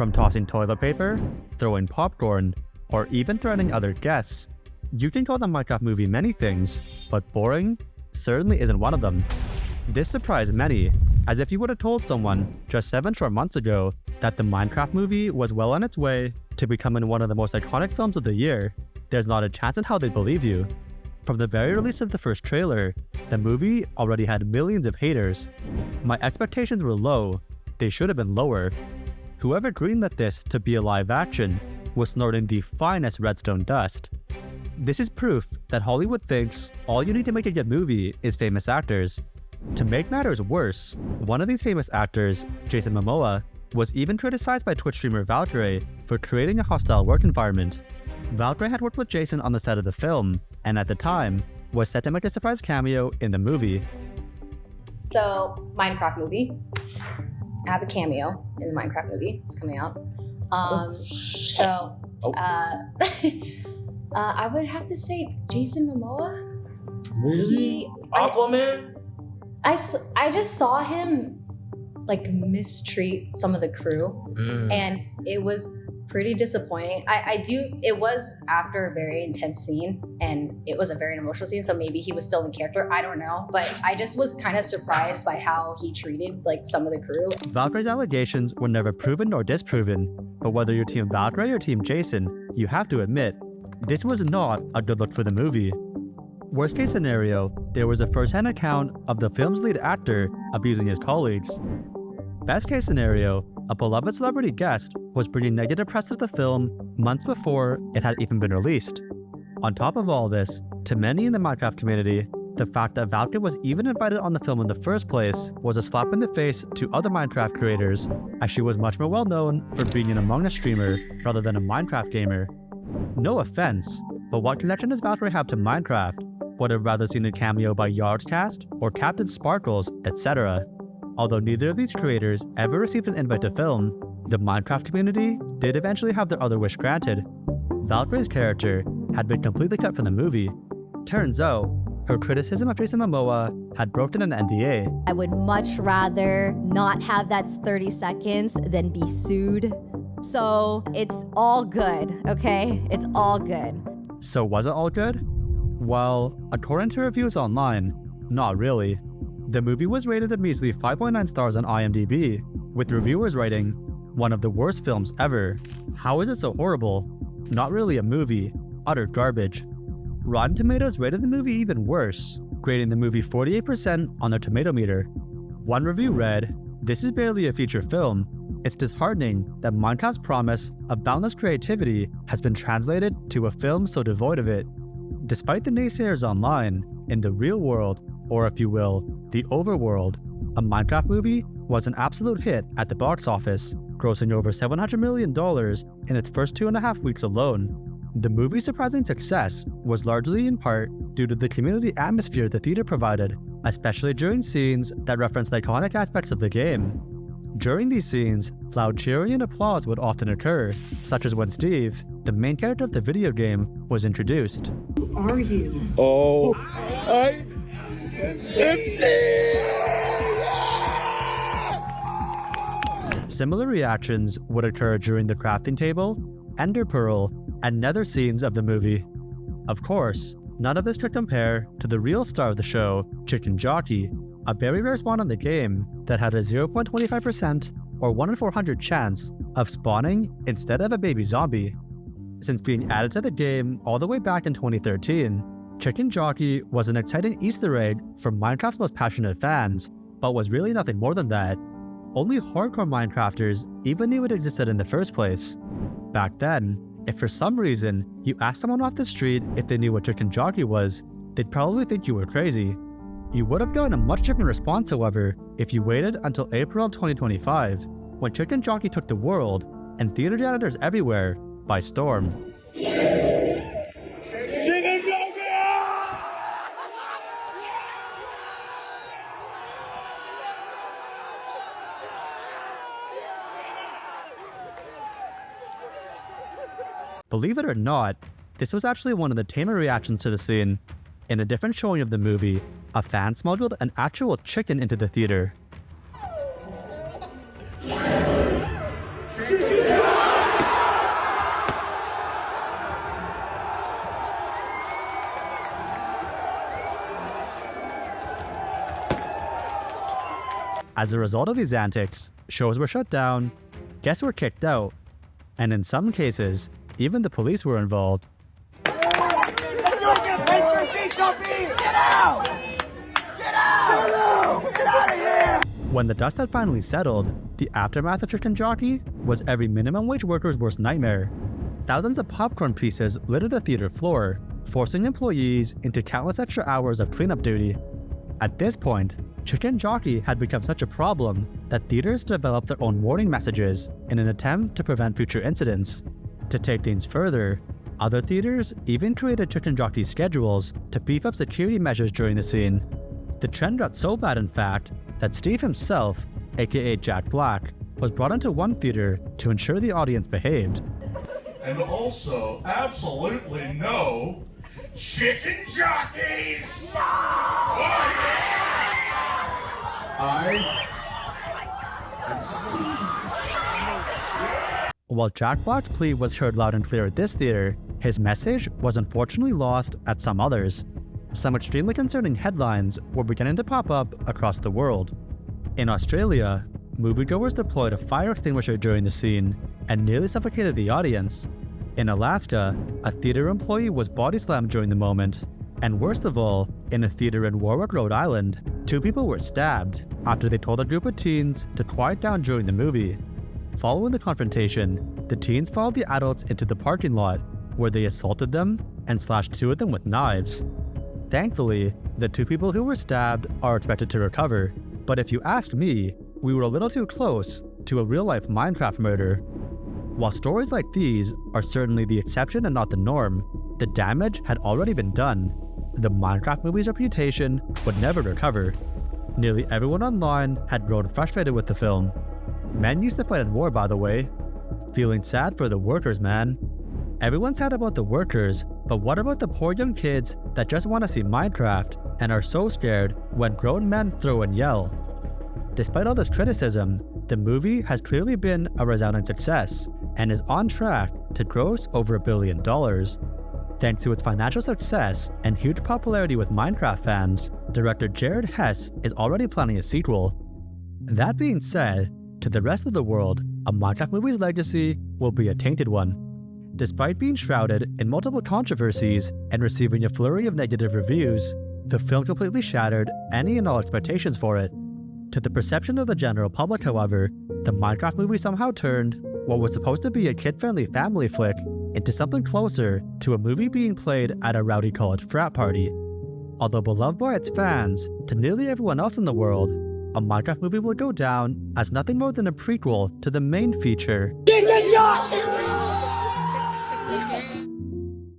From tossing toilet paper, throwing popcorn, or even threatening other guests. You can call the Minecraft movie many things, but boring certainly isn't one of them. This surprised many, as if you would have told someone just 7 short months ago that the Minecraft movie was well on its way to becoming one of the most iconic films of the year, there's not a chance in how they'd believe you. From the very release of the first trailer, the movie already had millions of haters. My expectations were low, they should have been lower. Whoever greenlit this to be a live action was snorting the finest redstone dust. This is proof that Hollywood thinks all you need to make a good movie is famous actors. To make matters worse, one of these famous actors, Jason Momoa, was even criticized by Twitch streamer Valkyrae for creating a hostile work environment. Valkyrae had worked with Jason on the set of the film, and at the time, was set to make a surprise cameo in the movie. So, Minecraft movie. I have a cameo in the Minecraft movie. It's coming out. I would have to say Jason Momoa. Really? Aquaman? I just saw him like mistreat some of the crew, and it was pretty disappointing. It was after a very intense scene, and it was a very emotional scene, so maybe he was still in character, I don't know, but I just was kind of surprised by how he treated like some of the crew. Valkyrae's allegations were never proven nor disproven, but whether you're Team Valkyrae or Team Jason, you have to admit, this was not a good look for the movie. Worst case scenario, there was a first-hand account of the film's lead actor abusing his colleagues. Best case scenario, a beloved celebrity guest was bringing negative press to the film months before it had even been released. On top of all this, to many in the Minecraft community, the fact that Valkyrae was even invited on the film in the first place was a slap in the face to other Minecraft creators, as she was much more well known for being an Among Us streamer rather than a Minecraft gamer. No offense, but what connection does Valkyrae have to Minecraft? Would have rather seen a cameo by Yardcast or Captain Sparkles, etc. Although neither of these creators ever received an invite to film, the Minecraft community did eventually have their other wish granted. Valkyrae's character had been completely cut from the movie. Turns out, her criticism of Jason Momoa had broken an NDA. I would much rather not have that 30 seconds than be sued. So it's all good, okay? It's all good. So was it all good? Well, according to reviews online, not really. The movie was rated a measly 5.9 stars on IMDb, with reviewers writing, "One of the worst films ever. How is it so horrible? Not really a movie. Utter garbage." Rotten Tomatoes rated the movie even worse, grading the movie 48% on their tomato meter. One review read, "This is barely a feature film. It's disheartening that Minecraft's promise of boundless creativity has been translated to a film so devoid of it." Despite the naysayers online, in the real world, or if you will, the overworld, a Minecraft movie was an absolute hit at the box office, grossing over $700 million in its first 2.5 weeks alone. The movie's surprising success was largely in part due to the community atmosphere the theater provided, especially during scenes that referenced iconic aspects of the game. During these scenes, loud cheering and applause would often occur, such as when Steve, the main character of the video game, was introduced. Who are you? Oh, it's Steve! Similar reactions would occur during the crafting table, Ender Pearl, and nether scenes of the movie. Of course, none of this could compare to the real star of the show, Chicken Jockey, a very rare spawn in the game that had a 0.25% or 1 in 400 chance of spawning instead of a baby zombie. Since being added to the game all the way back in 2013, Chicken Jockey was an exciting Easter egg for Minecraft's most passionate fans, but was really nothing more than that. Only hardcore Minecrafters even knew it existed in the first place. Back then, if for some reason you asked someone off the street if they knew what Chicken Jockey was, they'd probably think you were crazy. You would have gotten a much different response, however, if you waited until April of 2025, when Chicken Jockey took the world, and theater janitors everywhere, by storm. Chicken Jockey! Believe it or not, this was actually one of the tamer reactions to the scene. In a different showing of the movie, a fan smuggled an actual chicken into the theater. Chicken! As a result of these antics, shows were shut down, guests were kicked out, and in some cases, even the police were involved. You don't get paid for seat, Jockey! Get out! Get out! Get out of here! When the dust had finally settled, the aftermath of Chicken Jockey was every minimum wage worker's worst nightmare. Thousands of popcorn pieces littered the theater floor, forcing employees into countless extra hours of cleanup duty. At this point, Chicken Jockey had become such a problem that theaters developed their own warning messages in an attempt to prevent future incidents. To take things further, other theaters even created Chicken Jockey schedules to beef up security measures during the scene. The trend got so bad, in fact, that Steve himself, aka Jack Black, was brought into one theater to ensure the audience behaved. And also, absolutely no chicken jockeys! No! Oh, yeah! I am Steve. While Jack Black's plea was heard loud and clear at this theater, his message was unfortunately lost at some others. Some extremely concerning headlines were beginning to pop up across the world. In Australia, moviegoers deployed a fire extinguisher during the scene and nearly suffocated the audience. In Alaska, a theater employee was body slammed during the moment. And worst of all, in a theater in Warwick, Rhode Island, 2 people were stabbed after they told a group of teens to quiet down during the movie. Following the confrontation, the teens followed the adults into the parking lot, where they assaulted them and slashed 2 of them with knives. Thankfully, the 2 people who were stabbed are expected to recover, but if you ask me, we were a little too close to a real-life Minecraft murder. While stories like these are certainly the exception and not the norm, the damage had already been done. The Minecraft movie's reputation would never recover. Nearly everyone online had grown frustrated with the film. Men used to fight in war, by the way. Feeling sad for the workers, man. Everyone's sad about the workers, but what about the poor young kids that just want to see Minecraft and are so scared when grown men throw and yell? Despite all this criticism, the movie has clearly been a resounding success and is on track to gross over $1 billion. Thanks to its financial success and huge popularity with Minecraft fans, director Jared Hess is already planning a sequel. That being said, to the rest of the world, a Minecraft movie's legacy will be a tainted one. Despite being shrouded in multiple controversies and receiving a flurry of negative reviews, the film completely shattered any and all expectations for it. To the perception of the general public, however, the Minecraft movie somehow turned what was supposed to be a kid-friendly family flick into something closer to a movie being played at a rowdy college frat party. Although beloved by its fans to nearly everyone else in the world, a Minecraft movie will go down as nothing more than a prequel to the main feature. Chicken Jockey!